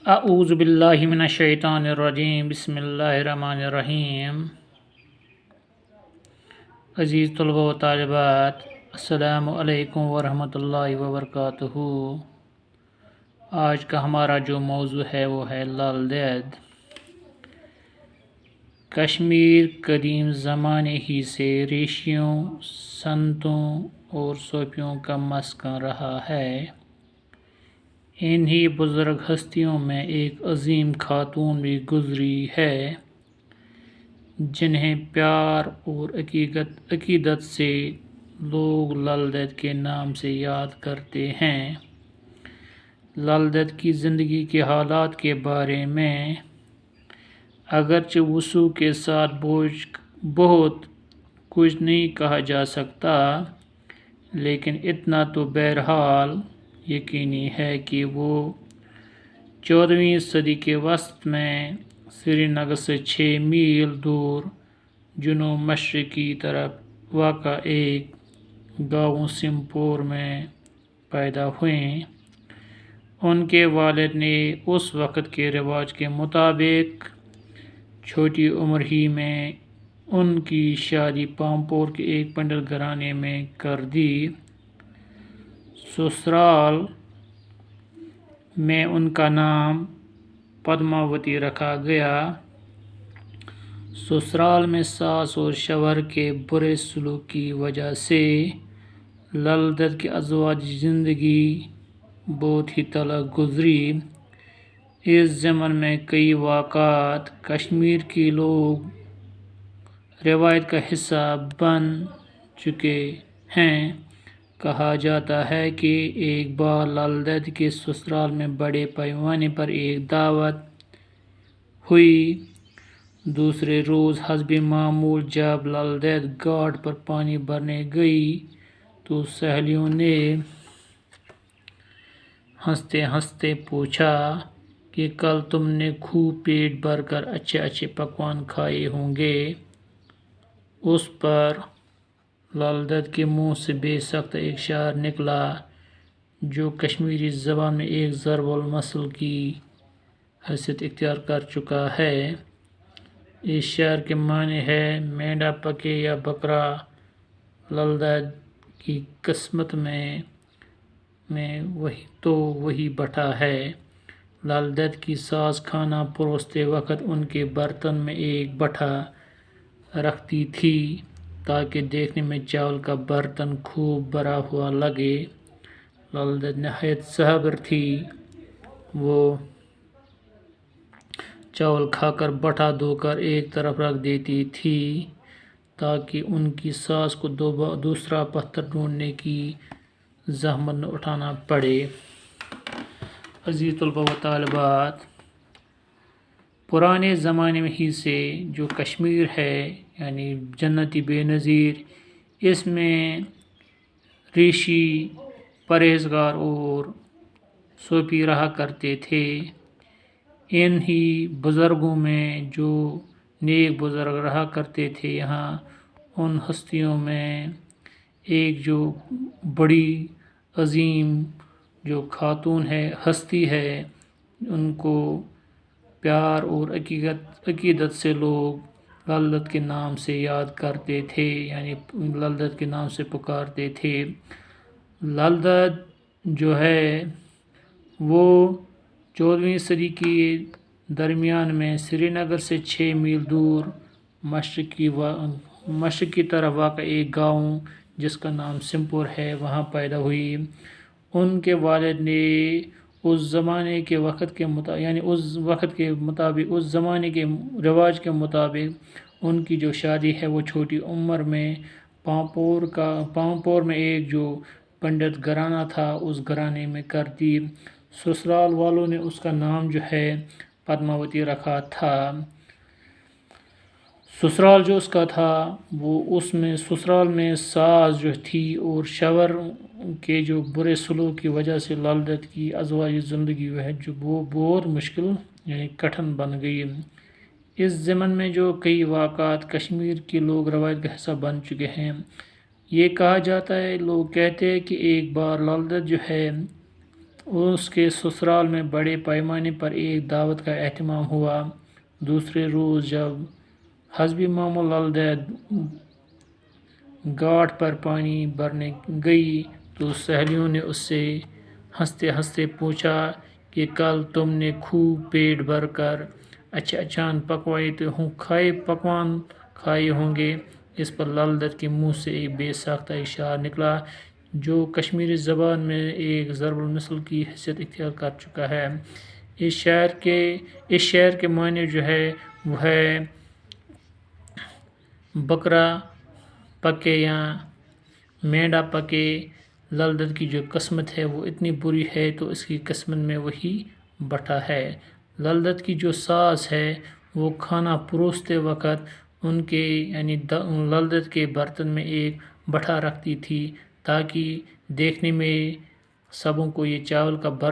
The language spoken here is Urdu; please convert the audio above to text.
اعوذ باللہ من الشیطان الرجیم بسم اللہ الرحمن الرحیم۔ عزیز طلبہ و طالبات، السلام علیکم ورحمۃ اللہ وبرکاتہ۔ آج کا ہمارا جو موضوع ہے وہ ہے لال دید۔ کشمیر قدیم زمانے ہی سے ریشیوں، سنتوں اور صوفیوں کا مسکن رہا ہے۔ انہی بزرگ ہستیوں میں ایک عظیم خاتون بھی گزری ہے جنہیں پیار اور عقیدت سے لوگ لال دید کے نام سے یاد کرتے ہیں۔ لال دید کی زندگی کے حالات کے بارے میں اگرچہ وضوح کے ساتھ بہت کچھ نہیں کہا جا سکتا، لیکن اتنا تو بہرحال یقینی ہے کہ وہ 14ویں صدی کے وسط میں سری نگر سے 6 میل دور جنوب مشرقی طرف واقع ایک گاؤں سمپور میں پیدا ہوئیں۔ ان کے والد نے اس وقت کے رواج کے مطابق چھوٹی عمر ہی میں ان کی شادی پامپور کے ایک پنڈت گھرانے میں کر دی۔ سسرال میں ان کا نام پدماوتی رکھا گیا۔ سسرال میں ساس اور شوہر کے برے سلوک کی وجہ سے لال دید کی ازدواجی زندگی بہت ہی تلخ گزری۔ اس ضمن میں کئی واقعات کشمیر کی لوگ روایت کا حصہ بن چکے ہیں۔ کہا جاتا ہے کہ ایک بار لال دید کے سسرال میں بڑے پیمانے پر ایک دعوت ہوئی۔ دوسرے روز حسب معمول جب لال دید گھاٹ پر پانی بھرنے گئی تو سہیلیوں نے ہنستے ہنستے پوچھا کہ کل تم نے خوب پیٹ بھر کر اچھے پکوان کھائے ہوں گے۔ اس پر لال دید کے منہ سے بے ساختہ ایک شعر نکلا جو کشمیری زبان میں ایک ضرب المثل کی حیثیت اختیار کر چکا ہے۔ اس شعر کے معنی ہے مینڈا پکے یا بکرا، لال دید کی قسمت میں وہی بٹھا ہے۔ لال دید کی ساس کھانا پروستے وقت ان کے برتن میں ایک بٹھا رکھتی تھی تاکہ دیکھنے میں چاول کا برتن خوب بھرا ہوا لگے۔ لال دید نہایت صبر تھی۔ وہ چاول کھا کر بٹھا دھو کر ایک طرف رکھ دیتی تھی تاکہ ان کی ساس کو دوسرا پتھر ڈھونڈنے کی زحمت نہ اٹھانا پڑے۔ عزیز طلبہ و طالبات، پرانے زمانے میں ہی سے جو کشمیر ہے یعنی جنتی بے نظیر، اس میں ریشی، پرہیزگار اور صوفی رہا کرتے تھے۔ ان ہی بزرگوں میں جو نیک بزرگ رہا کرتے تھے، یہاں ان ہستیوں میں ایک جو بڑی عظیم جو خاتون ہے، ہستی ہے، ان کو پیار اور عقیدت سے لوگ لال دید کے نام سے یاد کرتے تھے، یعنی لال دید کے نام سے پکارتے تھے۔ لال دید جو ہے وہ 14ویں صدی کے درمیان میں سری نگر سے 6 میل دور مشرقی طرف واقع ایک گاؤں جس کا نام سمپور ہے، وہاں پیدا ہوئی۔ ان کے والد نے اس زمانے کے رواج کے مطابق ان کی جو شادی ہے وہ چھوٹی عمر میں پامپور میں ایک جو پنڈت گھرانہ تھا اس گھرانے میں کر دی۔ سسرال والوں نے اس کا نام جو ہے پدماوتی رکھا تھا۔ سسرال جو اس کا تھا وہ سسرال میں ساس جو تھی اور شوہر کے جو برے سلوک کی وجہ سے لال دید کی ازدواجی زندگی وہ بہت مشکل یعنی کٹھن بن گئی۔ اس ضمن میں جو کئی واقعات کشمیر کے لوگ روایت کا حصہ بن چکے ہیں۔ یہ کہا جاتا ہے، لوگ کہتے ہیں کہ ایک بار لال دید جو ہے اس کے سسرال میں بڑے پیمانے پر ایک دعوت کا اہتمام ہوا۔ دوسرے روز جب حسب معمول لل دید گھاٹ پر پانی بھرنے گئی تو سہیلیوں نے اس سے ہنستے ہنستے پوچھا کہ کل تم نے خوب پیٹ بھر کر اچھے اچان پکوان کھائے ہوں گے۔ اس پر لل دید کے منہ سے ایک بے ساختہ اشارہ نکلا جو کشمیری زبان میں ایک ضرب المثل کی حیثیت اختیار کر چکا ہے۔ اس شعر کے معنی جو ہے وہ ہے بکرا پکے یا مینڈا پکے۔ لل دید کی جو قسمت ہے وہ اتنی بری ہے تو اس کی قسمت میں وہی بٹھا ہے۔ لل دید کی جو ساس ہے وہ کھانا پروستے وقت ان کے یعنی لل دید کے برتن میں ایک بٹھا رکھتی تھی تاکہ دیکھنے میں سبوں کو یہ چاول کا برتن